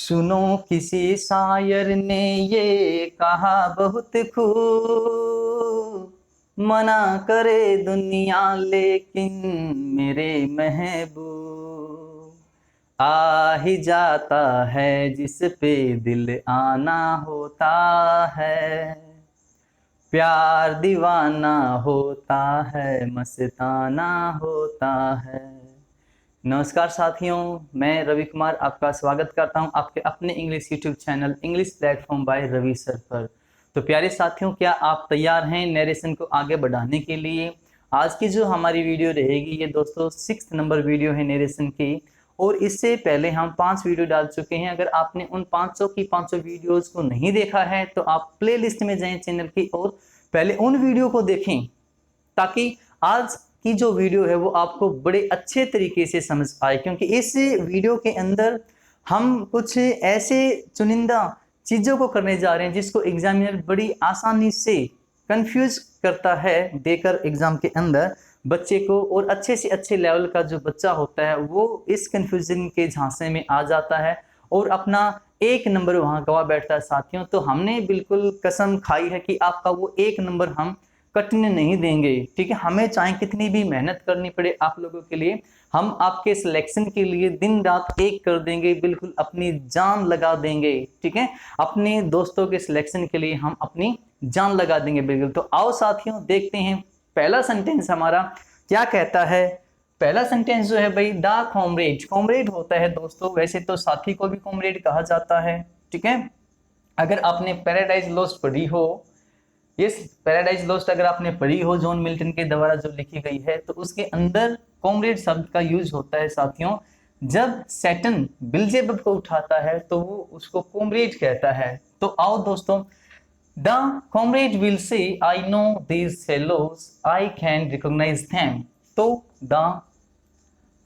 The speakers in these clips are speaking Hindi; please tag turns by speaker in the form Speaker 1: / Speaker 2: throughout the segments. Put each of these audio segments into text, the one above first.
Speaker 1: सुनो किसी शायर ने ये कहा बहुत खूब, मना करे दुनिया लेकिन मेरे महबूब, आ ही जाता है जिस पे दिल आना होता है, प्यार दीवाना होता है, मस्ताना होता है। नमस्कार साथियों, मैं रवि कुमार आपका स्वागत करता हूं आपके अपने English YouTube channel English platform by Ravi sir पर। तो प्यारे साथियों, क्या आप तैयार हैं नरेशन को आगे बढ़ाने के लिए? आज की जो हमारी वीडियो रहेगी ये दोस्तों 6 नंबर वीडियो है नरेशन की, और इससे पहले हम 5 वीडियो डाल चुके हैं। अगर आपने उन 500 की 500 वीडियोज को नहीं देखा है तो आप प्ले लिस्ट में जाएं चैनल की और पहले उन वीडियो को देखें, ताकि आज की जो वीडियो है वो आपको बड़े अच्छे तरीके से समझ आए। क्योंकि इस वीडियो के अंदर हम कुछ ऐसे चुनिंदा चीज़ों को करने जा रहे हैं जिसको एग्जामिनर बड़ी आसानी से कंफ्यूज करता है देकर एग्जाम के अंदर बच्चे को, और अच्छे से अच्छे लेवल का जो बच्चा होता है वो इस कंफ्यूजन के झांसे में आ जाता है और अपना 1 नंबर वहां गवा बैठता है साथियों। तो हमने बिल्कुल कसम खाई है कि आपका वो 1 नंबर हम कटने नहीं देंगे, ठीक है। हमें चाहे कितनी भी मेहनत करनी पड़े आप लोगों के लिए, हम आपके सिलेक्शन के लिए दिन रात एक कर देंगे, बिल्कुल अपनी जान लगा देंगे, ठीक है। अपने दोस्तों के सिलेक्शन के लिए हम अपनी जान लगा देंगे बिल्कुल। तो आओ साथियों देखते हैं पहला सेंटेंस हमारा क्या कहता है। पहला सेंटेंस जो है भाई, द कॉमरेड। कॉमरेड होता है दोस्तों, वैसे तो साथी को भी कॉमरेड कहा जाता है, ठीक है। अगर आपने पैराडाइज लॉस्ट पढ़ी हो, यस, पैराडाइज लॉस्ट अगर आपने पढ़ी हो जॉन मिल्टन के द्वारा जो लिखी गई है, तो उसके अंदर कॉमरेड शब्द का यूज होता है साथियों। जब सैटन बिल्जेबब को उठाता है तो वो उसको कॉमरेड कहता है। तो आओ दोस्तों, the comrade will say I know these fellows, I can recognise them. तो द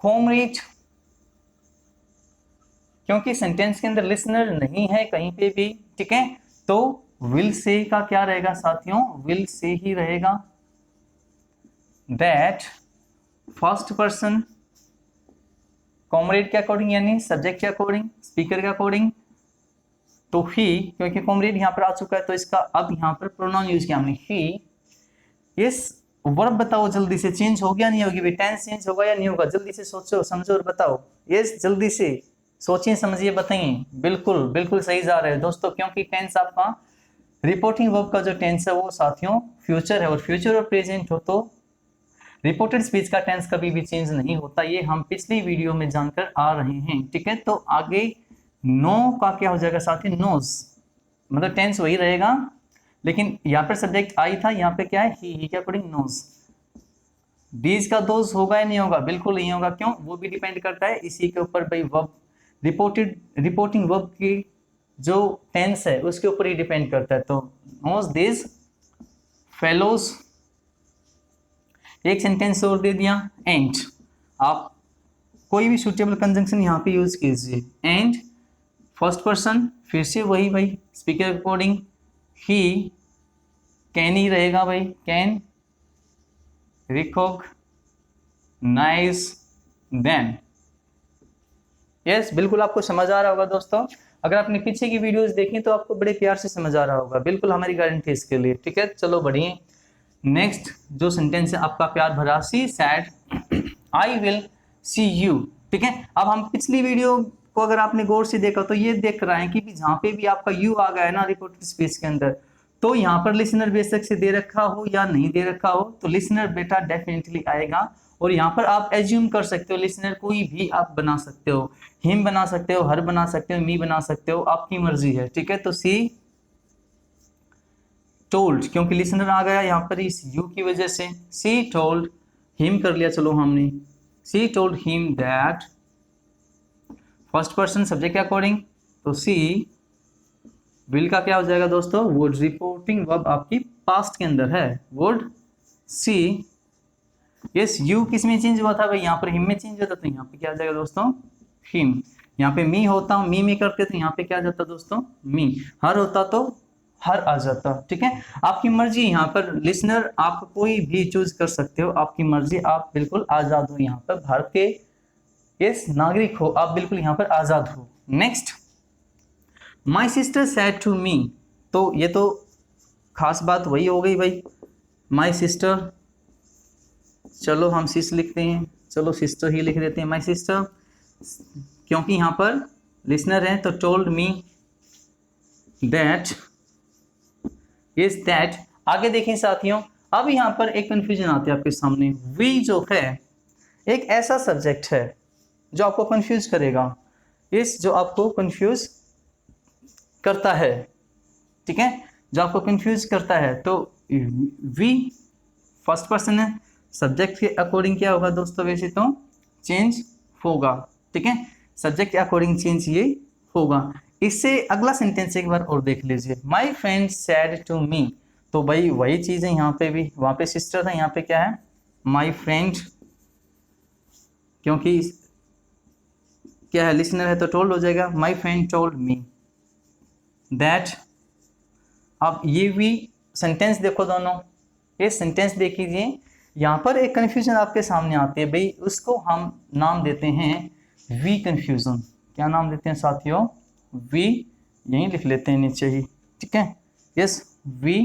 Speaker 1: कॉमरेड, क्योंकि सेंटेंस के अंदर लिसनर नहीं है कहीं पे भी, ठीक है, तो विल से का क्या रहेगा साथियों, विल से ही रहेगा। दैट फर्स्ट पर्सन कॉमरेड के अकॉर्डिंग, यानी सब्जेक्ट के अकॉर्डिंग, स्पीकर के अकॉर्डिंग, तो ही, क्योंकि कॉमरेड यहां पर आ चुका है तो इसका अब यहां पर प्रोनाउन यूज किया हमने, ही। यस, वर्ब बताओ जल्दी से, चेंज हो गया नहीं होगी भाई, टेंस चेंज होगा या नहीं होगा, जल्दी से सोचो समझो और बताओ। यस, जल्दी से सोचिए समझिए बताइए। बिल्कुल बिल्कुल सही जा रहे हैं दोस्तों, क्योंकि टेंस आपका रिपोर्टिंग वर्ब का जो टेंस है वो साथियों फ्यूचर है, और फ्यूचर और प्रेजेंट हो तो रिपोर्टेड स्पीच का टेंस कभी भी चेंज नहीं होता। ये हम पिछली वीडियो में जानकर आ रहे हैं, ठीक है। तो आगे नो का क्या हो जाएगा साथियों, नोज, मतलब टेंस वही रहेगा, लेकिन यहाँ पर सब्जेक्ट आई था, यहाँ पे क्या है, ही के अकॉर्डिंग नोज। डीज का दोज होगा या नहीं होगा, बिल्कुल नहीं होगा। क्यों, वो भी डिपेंड करता है इसी के ऊपर भाई, वर्ब रिपोर्टिंग वर्ब की जो टेंस है उसके ऊपर ही डिपेंड करता है। तो नोज दिस फेलोज, एक सेंटेंस और दे दिया, एंड। आप कोई भी सुटेबल कंजंक्शन यहाँ पे यूज कीजिए, एंड फर्स्ट पर्सन, फिर से वही भाई speaker according, he, can he रहेगा भाई, कैन रिकॉग्नाइज देम। यस, बिल्कुल आपको समझ आ रहा होगा दोस्तों। अगर आपने पीछे की वीडियोस देखी तो आपको बड़े प्यार से समझ आ रहा होगा, बिल्कुल हमारी गारंटी इसके लिए, ठीक है। चलो बढ़िए, नेक्स्ट जो सेंटेंस है आपका प्यार भरा, she said I will see you, ठीक है। अब हम पिछली वीडियो को अगर आपने गौर से देखा तो ये देख रहे हैं कि जहां पे भी आपका यू आ गया है ना रिपोर्टेड स्पीच के अंदर, तो यहाँ पर लिसनर बेशक से दे रखा हो या नहीं दे रखा हो, तो लिसनर बेटा डेफिनेटली आएगा। और यहाँ पर आप एज्यूम कर सकते हो, लिसनर कोई भी आप बना सकते हो, हिम बना सकते हो, हर बना सकते हो, मी बना सकते हो, आपकी मर्जी है, ठीक है। तो सी टोल्ड, क्योंकि लिसनर आ गया यहाँ पर इस यू की वजह से, सी टोल्ड हिम कर लिया, चलो हमने, सी told him that, first person subject के अकॉर्डिंग, तो सी विल का क्या हो जाएगा दोस्तों, वुड, रिपोर्टिंग वर्ब आपकी पास्ट के अंदर है, वुड सी। यस, यू किस में चेंज हुआ था भाई, यहाँ पर हिम में चेंज होता, तो यहाँ पे क्या आ जाएगा दोस्तों, हिम। यहाँ पे मी होता, मी में करते तो यहाँ पे क्या जाता दोस्तों, मी। हर होता तो हर आ जाता, ठीक है। आपकी मर्जी, यहाँ पर लिसनर आप कोई भी चूज कर सकते हो, आपकी मर्जी, आप बिल्कुल आजाद हो, यहाँ पर भारत के यस नागरिक हो, आप बिल्कुल यहाँ पर आजाद हो। Next my sister said to me, तो ये तो खास बात वही हो गई भाई, माई सिस्टर, चलो हम सिस लिखते हैं, चलो सिस्टर ही लिख देते हैं, माई सिस्टर, क्योंकि यहाँ पर लिसनर है तो told me that, is that. आगे देखें साथियों, अब यहाँ पर एक कंफ्यूजन आती है आपके सामने। वी जो है एक ऐसा सब्जेक्ट है जो आपको कंफ्यूज करेगा, इस जो आपको कंफ्यूज करता है, ठीक है, जो आपको कंफ्यूज करता है। तो वी फर्स्ट पर्सन है, सब्जेक्ट के अकॉर्डिंग क्या होगा दोस्तों, वैसे तो चेंज होगा, ठीक है, सब्जेक्ट के अकॉर्डिंग चेंज ये होगा। इससे अगला सेंटेंस एक बार और देख लीजिए, my friend said to me, तो भाई वही चीज़ है यहाँ पे भी, वहाँ पे सिस्टर था, यहाँ पे क्या है, माई फ्रेंड, क्योंकि क्या है, लिसनर है तो टोल्ड हो जाएगा, माई फ्रेंड टोल्ड मी दैट। अब ये भी सेंटेंस देखो दोनों, ये सेंटेंस देख लीजिए, यहाँ पर एक कन्फ्यूजन आपके सामने आती है भाई, उसको हम नाम देते हैं वी कन्फ्यूजन। क्या नाम देते हैं साथियों, वी, यहीं लिख लेते हैं नीचे ही, ठीक है, यस वी,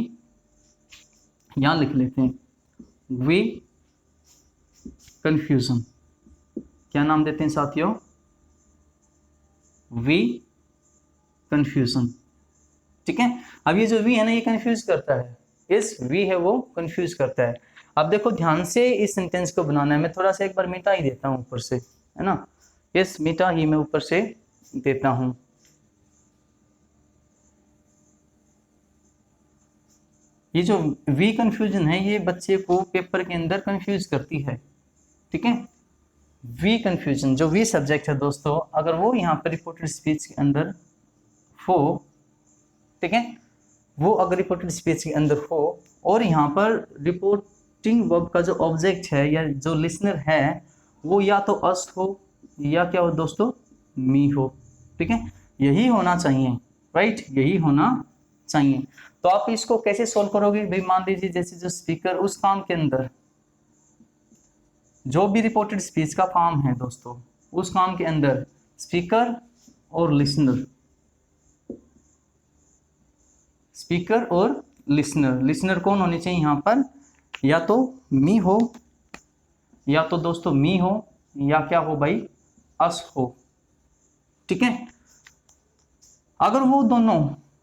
Speaker 1: यहाँ लिख लेते हैं वी कन्फ्यूजन। क्या नाम देते हैं साथियों, वी कन्फ्यूजन, ठीक है। अब ये जो वी है ना, ये कंफ्यूज करता है, इस वी है वो कंफ्यूज करता है। अब देखो ध्यान से इस सेंटेंस को बनाना है, मैं थोड़ा सा एक बार मिटा ही देता हूँ ऊपर से, है ना, इस मिटा ही मैं ऊपर से देता हूँ। ये जो वी कंफ्यूजन है ये बच्चे को पेपर के अंदर कंफ्यूज करती है, ठीक है। वी कंफ्यूजन, जो वी सब्जेक्ट है दोस्तों, अगर वो यहाँ पर रिपोर्टेड स्पीच के अंदर हो, ठीक है, वो अगर रिपोर्टेड स्पीच के अंदर हो और यहाँ पर रिपोर्टिंग वर्ब का जो ऑब्जेक्ट है या जो लिसनर है वो या तो अस हो या क्या हो दोस्तों, मी हो, ठीक है, यही होना चाहिए, राइट, यही होना चाहिए। तो आप इसको कैसे सोल्व करोगे भाई, मान लीजिए जैसे जो स्पीकर, उस काम के अंदर जो भी रिपोर्टेड स्पीच का काम है दोस्तों, उस काम के अंदर स्पीकर और लिसनर, स्पीकर और लिसनर, लिसनर कौन होने चाहिए यहाँ पर, या तो मी हो, या तो दोस्तों मी हो, या क्या हो भाई, अस हो, ठीक है। अगर वो दोनों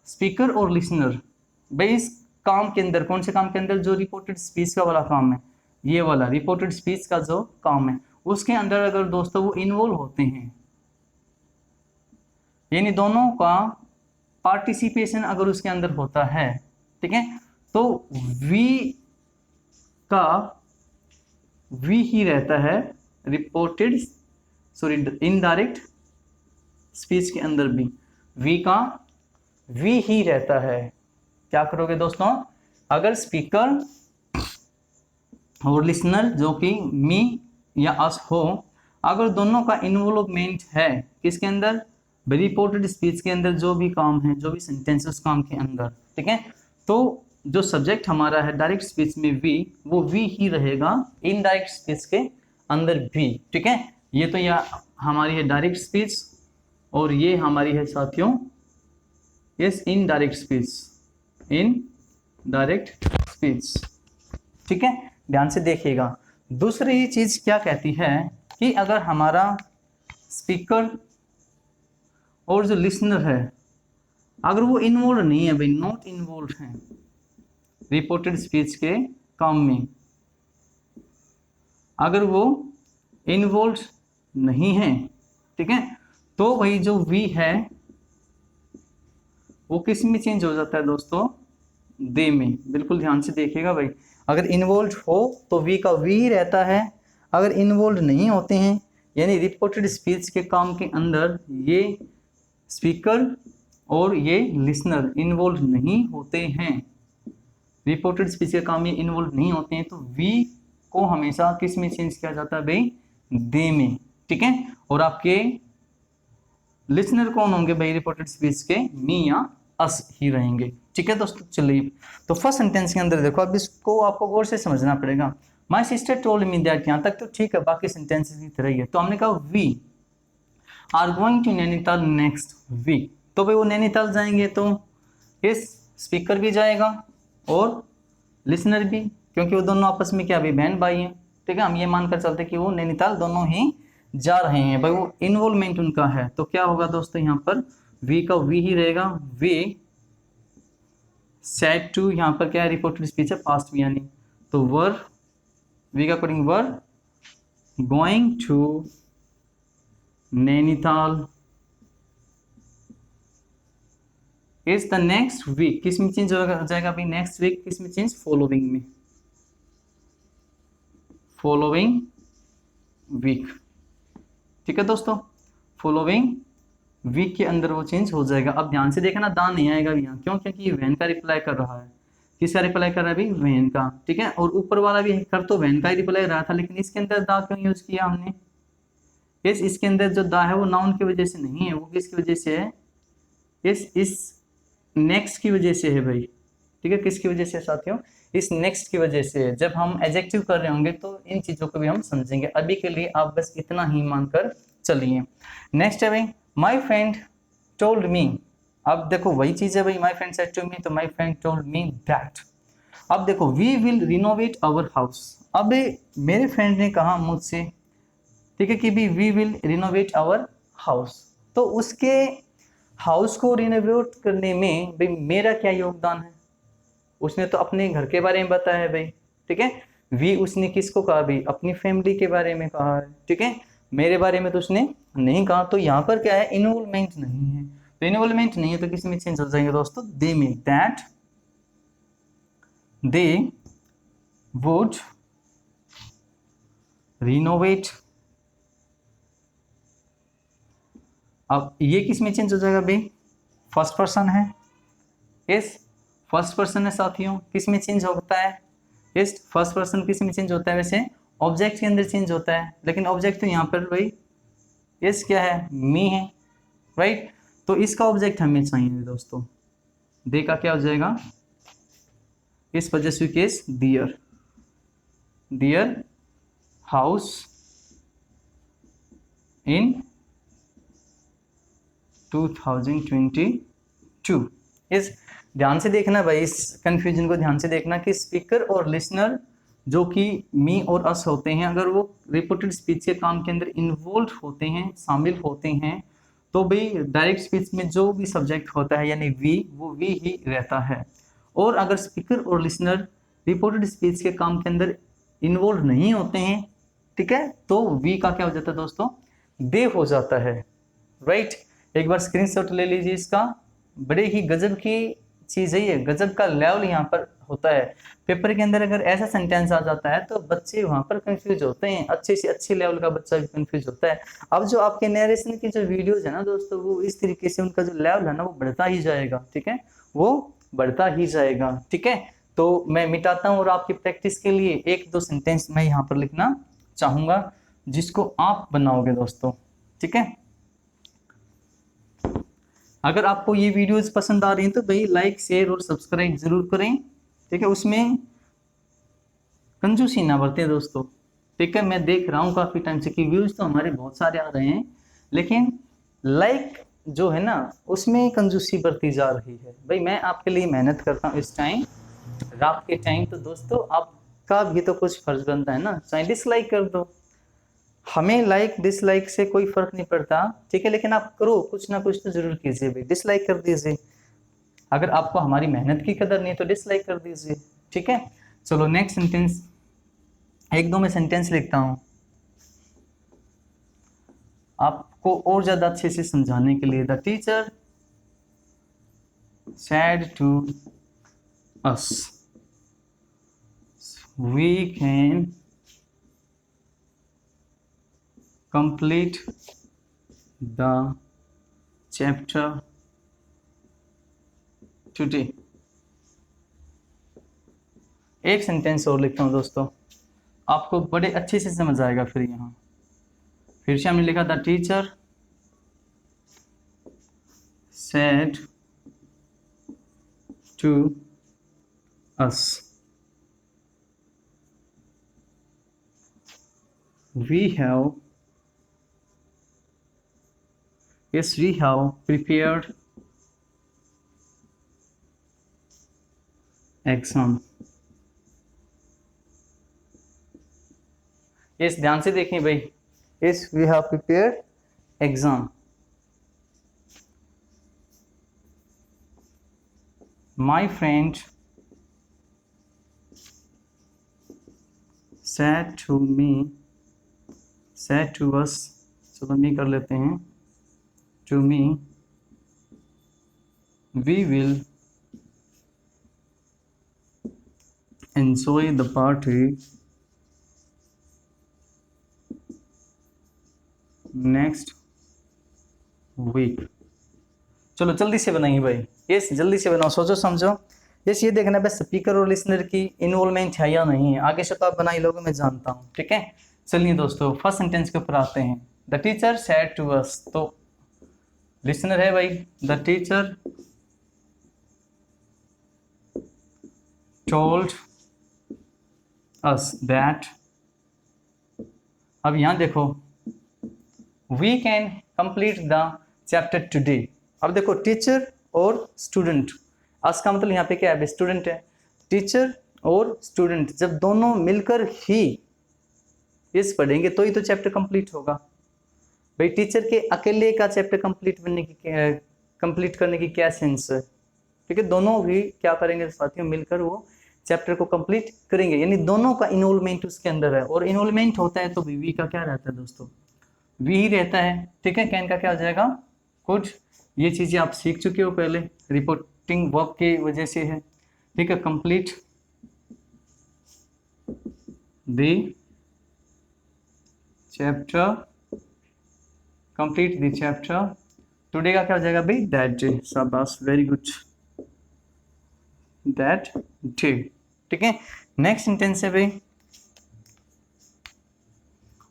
Speaker 1: स्पीकर और लिसनर भाई इस काम के अंदर, कौन से काम के अंदर, जो रिपोर्टेड स्पीच का वाला काम है, ये वाला रिपोर्टेड स्पीच का जो काम है उसके अंदर अगर दोस्तों वो इन्वॉल्व होते हैं, यानी दोनों का पार्टिसिपेशन अगर उसके अंदर होता है, ठीक है, तो वी का वी ही रहता है रिपोर्टेड, सॉरी इनडायरेक्ट स्पीच के अंदर भी वी का वी ही रहता है। क्या करोगे दोस्तों, अगर स्पीकर और लिसनर जो कि मी या अस हो, अगर दोनों का इन्वॉल्वमेंट है किसके अंदर, रिपोर्टेड स्पीच के अंदर, जो भी काम है, जो भी सेंटेंस उस काम के अंदर, ठीक है, तो जो सब्जेक्ट हमारा है डायरेक्ट स्पीच में वी, वो वी ही रहेगा इनडायरेक्ट स्पीच के अंदर भी, ठीक है। ये तो यह हमारी है डायरेक्ट स्पीच और ये हमारी है साथियों yes indirect speech, indirect speech, ठीक है, ध्यान से देखिएगा। दूसरी चीज क्या कहती है कि अगर हमारा स्पीकर और जो लिसनर है अगर वो इन्वॉल्व नहीं है भाई, नॉट इन्वॉल्व है रिपोर्टेड स्पीच के काम में, अगर वो इन्वॉल्व नहीं है, ठीक है, तो भाई जो वी है वो किस में चेंज हो जाता है दोस्तों, दे में। बिल्कुल ध्यान से देखिएगा भाई, अगर इन्वॉल्व हो तो वी का वी रहता है, अगर इन्वॉल्व नहीं होते हैं यानी रिपोर्टेड स्पीच के काम के अंदर ये स्पीकर और ये लिसनर इन्वॉल्व नहीं होते हैं, रिपोर्टेड स्पीच के काम में इन्वॉल्व नहीं होते हैं, तो वी को हमेशा किस में चेंज किया जाता है भाई, दे में, ठीक है। और आपके लिसनर कौन होंगे भाई, रिपोर्टेड स्पीच के मी या अस ही रहेंगे, ठीक है दोस्तों। चलिए तो फर्स्ट सेंटेंस के अंदर देखो, अब इसको आपको गौर से समझना पड़ेगा। My sister told me that, यहाँ तक तो ठीक है, बाकी सेंटेंसेस की तरह ही है। तो हमने कहा we are going to Nainital next week, तो भाई वो नैनीताल जाएंगे तो इस स्पीकर भी जाएगा और लिसनर भी, क्योंकि वो दोनों आपस में क्या, भी बहन भाई हैं। ठीक है, हम ये मानकर चलते कि वो नैनीताल दोनों ही जा रहे हैं भाई, वो इन्वॉल्वमेंट उनका है। तो क्या होगा दोस्तों, यहाँ पर वी का वी ही रहेगा, वी सेड टू, यहाँ पर क्या है, रिपोर्टेड स्पीच है पास्ट में, यानी तो वर, वी का according were going to Nainital is the next week. किस में चेंज हो जाएगा भाई, नेक्स्ट वीक किस में चेंज, फॉलोइंग में, फॉलोइंग वीक। ठीक है दोस्तों, फॉलोइंग वीक के अंदर वो चेंज हो जाएगा। अब ध्यान से देखना, दा नहीं आएगा यहाँ, क्यों, क्योंकि ये वैन का रिप्लाई कर रहा है। किसका रिप्लाई कर रहा है भाई, वैन का। ठीक है, और ऊपर वाला भी कर तो वैन का ही रिप्लाई रहा था, लेकिन इसके अंदर दा क्यों यूज किया हमने, इसके अंदर जो दा है वो नाउन की वजह से नहीं है, वो किसकी वजह से है, इस नेक्स्ट की वजह से है भाई। ठीक है, किसकी वजह से साथियों, इस नेक्स्ट की वजह से। जब हम एडजेक्टिव कर रहे होंगे तो इन चीजों को भी हम समझेंगे। अभी के लिए आप बस इतना ही मानकर चलिए। नेक्स्ट है भाई, माई फ्रेंड टोल्ड मी। अब देखो वही चीज है भाई, my friend said to me, तो my friend told me that. अब देखो, we will renovate our house. अब मेरे फ्रेंड ने कहा मुझसे, ठीक है, कि भी we will renovate our house, तो उसके हाउस को रिनोवेट करने में भाई मेरा क्या योगदान है। उसने तो अपने घर के बारे में बताया है भाई। ठीक है, वी उसने किसको कहा भाई, अपनी फैमिली के बारे में कहा है। ठीक है, मेरे बारे में तो उसने नहीं कहा। तो यहाँ पर क्या है, इन्वॉल्वमेंट नहीं है। तो इन्वॉल्वमेंट नहीं है तो किस में चेंज हो जाएंगे दोस्तों, दे में, दैट दे वुड रिनोवेट। अब ये किस में चेंज हो जाएगा भाई, फर्स्ट पर्सन है, यस फर्स्ट पर्सन है साथियों। किस में चेंज होता है, यस फर्स्ट पर्सन किस में चेंज होता है, वैसे ऑब्जेक्ट के अंदर चेंज होता है, लेकिन ऑब्जेक्ट तो यहाँ पर भाई यस क्या है, मी है, राइट। तो इसका ऑब्जेक्ट हमें चाहिए दोस्तों, दे का क्या हो जाएगा, इस possessive case dear, dear house in 2022। इस ध्यान से देखना भाई, इस कंफ्यूजन को ध्यान से देखना कि स्पीकर और लिसनर जो कि मी और अस होते हैं, अगर वो रिपोर्टेड स्पीच के काम के अंदर इन्वॉल्व होते हैं, शामिल होते हैं, तो भाई डायरेक्ट स्पीच में जो भी सब्जेक्ट होता है यानी वी, वो वी ही रहता है। और अगर स्पीकर और लिसनर रिपोर्टेड स्पीच के काम के अंदर इन्वॉल्व नहीं होते हैं, ठीक है, तो वी का क्या हो जाता है दोस्तों, दे हो जाता है, राइट। एक बार स्क्रीनशॉट ले लीजिए इसका, बड़े ही गजब की चीज है ये, गजब का लेवल यहाँ पर होता है। पेपर के अंदर अगर ऐसा सेंटेंस आ जाता है तो बच्चे वहां पर कंफ्यूज होते हैं, अच्छे से अच्छे लेवल का बच्चा भी कंफ्यूज होता है। अब जो आपके नरेशन की जो वीडियोज है ना दोस्तों, वो इस तरीके से उनका जो लेवल है ना वो बढ़ता ही जाएगा। ठीक है, वो बढ़ता ही जाएगा। ठीक है, तो मैं मिटाता हूँ और आपकी प्रैक्टिस के लिए एक दो सेंटेंस मैं यहाँ पर लिखना चाहूंगा जिसको आप बनाओगे दोस्तों। ठीक है, अगर आपको ये वीडियोस पसंद आ रही हैं तो भाई लाइक शेयर और सब्सक्राइब जरूर करें। ठीक है, उसमें कंजूसी ना बरतें दोस्तों। ठीक है, मैं देख रहा हूँ काफ़ी टाइम से कि व्यूज़ तो हमारे बहुत सारे आ रहे हैं, लेकिन लाइक जो है ना उसमें कंजूसी बरती जा रही है। भाई मैं आपके लिए मेहनत करता हूँ इस टाइम, रात के टाइम, तो दोस्तों आपका भी तो कुछ फर्ज बनता है ना, चाहे डिसलाइक कर दो, हमें लाइक डिसलाइक से कोई फर्क नहीं पड़ता। ठीक है, लेकिन आप करो कुछ ना कुछ तो जरूर कीजिए भाई, डिसलाइक कर दीजिए। अगर आपको हमारी मेहनत की कदर नहीं है तो डिसलाइक कर दीजिए। ठीक है, चलो नेक्स्ट सेंटेंस, एक दो में सेंटेंस लिखता हूं आपको और ज्यादा अच्छे से समझाने के लिए। The teacher said to us we can complete the chapter today. एक सेंटेंस और लिखता हूं दोस्तों, आपको बड़े अच्छे से समझ आएगा। फिर यहाँ फिर से हमने लिखा the teacher said to us we have prepared exam. इस ध्यान से देखें भाई, इस we have prepared exam. My friend said to me, said to us, चलो मी कर लेते हैं, to me, we will enjoy the party next week। चलो जल्दी से बनाइए भाई, यस जल्दी से बनाओ, सोचो समझो। यस ये देखना बस स्पीकर और लिसनर की इन्वॉल्वमेंट है या नहीं है, आगे से तो आप बना ही लोगे, मैं जानता हूँ, ठीक है। चलिए दोस्तों फर्स्ट सेंटेंस के ऊपर आते हैं। The teacher said to us, तो लिसनर है भाई, the teacher told us that. अब यहां देखो, we can complete the chapter today. अब देखो टीचर और स्टूडेंट, अस का मतलब यहाँ पे क्या है, स्टूडेंट है। टीचर और स्टूडेंट जब दोनों मिलकर ही इस पढ़ेंगे तो ही तो चैप्टर कंप्लीट होगा भाई। टीचर के अकेले का चैप्टर कंप्लीट करने की क्या सेंस है, ठीक है। दोनों भी क्या करेंगे साथियों, मिलकर वो चैप्टर को कंप्लीट करेंगे, यानी दोनों का इन्वॉल्वमेंट उसके अंदर है। और इन्वॉल्वमेंट होता है तो वी का क्या रहता है दोस्तों, वी ही रहता है, ठीक है। कैन का क्या हो जाएगा, कुछ। ये चीजें आप सीख चुके हो पहले, रिपोर्टिंग वर्ब की वजह से है, ठीक है। Complete the chapter, complete the chapter today का क्या हो जाएगा भाई, दैट डे। शाबाश, वेरी गुड, दैट डे, ठीक है। नेक्स्ट सेंटेंस है भाई,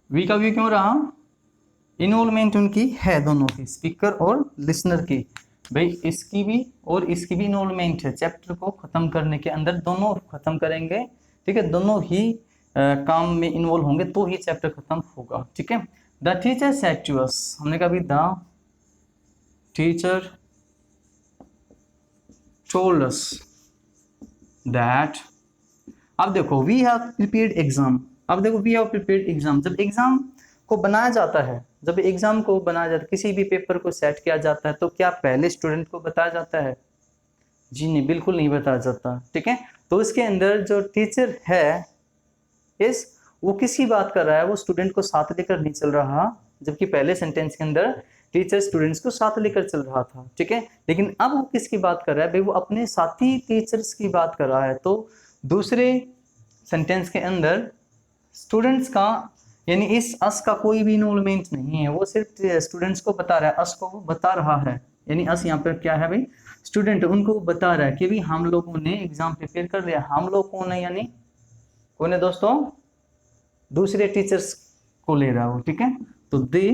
Speaker 1: वी का वी क्यों रहा, इन्वॉल्वमेंट उनकी है दोनों की, स्पीकर और लिसनर की। भाई इसकी भी और इसकी भी इन्वॉल्वमेंट है, चैप्टर को खत्म करने के अंदर दोनों खत्म करेंगे, ठीक है। दोनों ही काम में इन्वॉल्व होंगे तो ही चैप्टर खत्म होगा, ठीक है। The teacher said to us, हमने कहा भी the teacher told us that. अब देखो वी हैव प्रिपेयर्ड एग्जाम। अब देखो वी हैव प्रिपेयर्ड एग्जाम, जब एग्जाम को बनाया जाता है, जब एग्जाम को बनाया जाता है, किसी भी पेपर को सेट किया जाता है, तो क्या पहले स्टूडेंट को बताया जाता है, जी नहीं, बिल्कुल नहीं बताया जाता, ठीक है। तो इसके अंदर जो टीचर है इस वो किसकी बात कर रहा है, वो स्टूडेंट को साथ लेकर नहीं चल रहा, जबकि पहले सेंटेंस के अंदर टीचर स्टूडेंट्स को साथ लेकर चल रहा था, ठीक है। लेकिन अब वो किसकी बात कर रहा है भाई, वो अपने साथी टीचर्स की बात कर रहा है। तो दूसरे सेंटेंस के अंदर स्टूडेंट्स का, यानी इस अस का कोई भी इन्वॉल्वमेंट नहीं है, वो सिर्फ स्टूडेंट्स को बता रहा है, अस को वो बता रहा है। यानी अस यहाँ पर क्या है भाई, स्टूडेंट, उनको बता रहा है कि भाई हम लोगों ने एग्जाम प्रिपेयर कर लिया। हम लोग कौन है, यानी कौन है दोस्तों, दूसरे टीचर्स को ले रहा हो, ठीक है। तो दे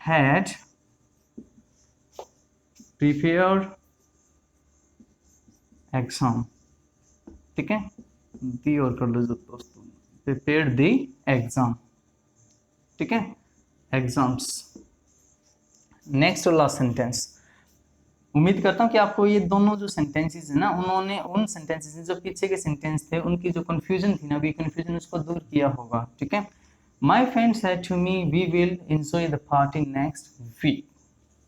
Speaker 1: हैड प्रिपेयर्ड एग्जाम, ठीक है। दी और कर लो दोस्तों, प्रिपेयर्ड दी एग्जाम, ठीक है, एग्जाम्स। नेक्स्ट और लास्ट सेंटेंस, उम्मीद करता हूँ कि आपको ये दोनों जो सेंटेंसेस है ना, उन्होंने उन सेंटेंसेस जो पीछे के सेंटेंस थे उनकी जो कंफ्यूजन थी ना, वी कंफ्यूजन उसको दूर किया होगा, ठीक है। My friend said to me we will enjoy the party next week,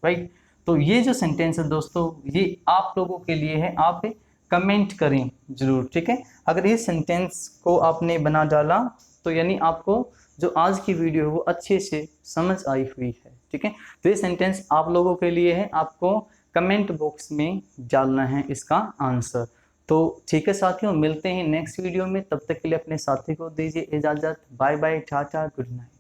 Speaker 1: right. तो ये जो सेंटेंस है दोस्तों, ये आप लोगों के लिए है, आप कमेंट करें जरूर, ठीक है। अगर ये सेंटेंस को आपने बना डाला तो यानी आपको जो आज की वीडियो है वो अच्छे से समझ आई हुई है, ठीक है। तो ये सेंटेंस आप लोगों के लिए है, आपको कमेंट बॉक्स में डालना है इसका आंसर। तो ठीक है साथियों, मिलते हैं नेक्स्ट वीडियो में, तब तक के लिए अपने साथी को दीजिए इजाज़त। Bye bye, tata, good night.